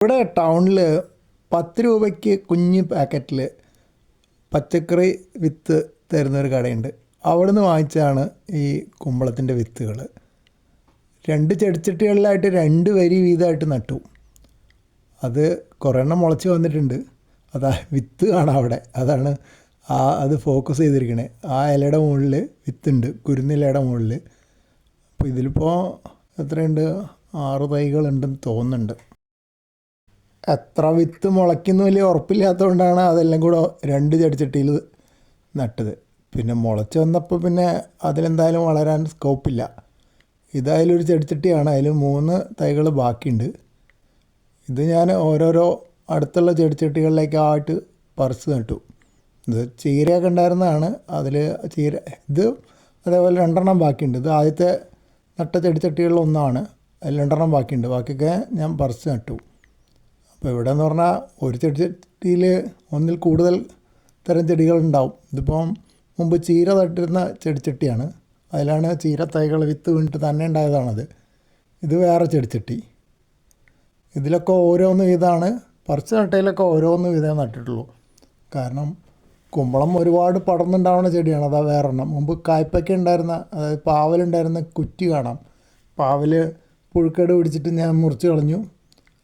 ഇവിടെ ടൗണിൽ 10 രൂപയ്ക്ക് കുഞ്ഞ് പാക്കറ്റിൽ പച്ചക്കറി വിത്ത് തരുന്നൊരു കടയുണ്ട്. അവിടെ നിന്ന് വാങ്ങിച്ചാണ് ഈ കുമ്പളത്തിൻ്റെ വിത്തുകൾ. 2 ചെടിച്ചട്ടികളിലായിട്ട് 2 വരി വീതമായിട്ട് നട്ടു. അത് കുറേ എണ്ണം മുളച്ച് വന്നിട്ടുണ്ട്. അതാ വിത്ത് കാണാം അവിടെ. അതാണ് അത് ഫോക്കസ് ചെയ്തിരിക്കണേ. ആ ഇലയുടെ മുകളിൽ വിത്തുണ്ട്, കുരുന്നിലയുടെ മുകളിൽ. അപ്പോൾ ഇതിലിപ്പോൾ എത്രയുണ്ട്? 6 തൈകളുണ്ടെന്ന് തോന്നുന്നുണ്ട്. എത്ര വിത്ത് മുളയ്ക്കുന്ന വലിയ ഉറപ്പില്ലാത്തതുകൊണ്ടാണ് അതെല്ലാം കൂടെ 2 ചെടിച്ചട്ടിയിൽ നട്ടത്. പിന്നെ മുളച്ച് വന്നപ്പോൾ പിന്നെ അതിലെന്തായാലും വളരാൻ സ്കോപ്പില്ല. ഇതായാലൊരു ചെടിച്ചട്ടിയാണ്, അതിൽ 3 തൈകൾ ബാക്കിയുണ്ട്. ഇത് ഞാൻ ഓരോരോ അടുത്തുള്ള ചെടിച്ചട്ടികളിലേക്കായിട്ട് പറിച്ച് നട്ടു. ഇത് ചീരയൊക്കെ ഉണ്ടായിരുന്നതാണ്. അതിൽ ചീര ഇത് അതേപോലെ 2 എണ്ണം ബാക്കിയുണ്ട്. ഇത് ആദ്യത്തെ നട്ട ചെടിച്ചട്ടികളിലൊന്നാണ്. അതിൽ 2 എണ്ണം ബാക്കിയുണ്ട്. ബാക്കിയൊക്കെ ഞാൻ പറിച്ച് നട്ടു. അപ്പോൾ ഇവിടെ എന്ന് പറഞ്ഞാൽ ഒരു ചെടിച്ചട്ടിയിൽ ഒന്നിൽ കൂടുതൽ തരം ചെടികളുണ്ടാവും. ഇതിപ്പം മുമ്പ് ചീര നട്ടിരുന്ന ചെടിച്ചട്ടിയാണ്. അതിലാണ് ചീര തൈകൾ വിത്ത് വീണിട്ട് തന്നെ ഉണ്ടായതാണത്. ഇത് വേറെ ചെടിച്ചട്ടി. ഇതിലൊക്കെ ഓരോന്ന് വീതമാണ്, പറിച്ച് നട്ടയിലൊക്കെ ഓരോന്ന് വീതം നട്ടിട്ടുള്ളൂ. കാരണം കുമ്പളം ഒരുപാട് പടർന്നുണ്ടാവുന്ന ചെടിയാണ്. അതാ വേറെണ്ണം. മുമ്പ് കായ്പയ്ക്ക ഉണ്ടായിരുന്ന, അതായത് പാവലുണ്ടായിരുന്ന കുറ്റി കാണാം. പാവൽ പുഴുക്കേട് പിടിച്ചിട്ട് ഞാൻ മുറിച്ച് കളഞ്ഞു.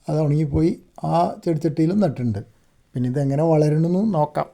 അത് ഉണങ്ങിപ്പോയി. ആ ചെടിച്ചട്ടിയിലും നട്ടിട്ടുണ്ട്. പിന്നെ ഇതെങ്ങനെ വളരണമെന്ന് നോക്കാം.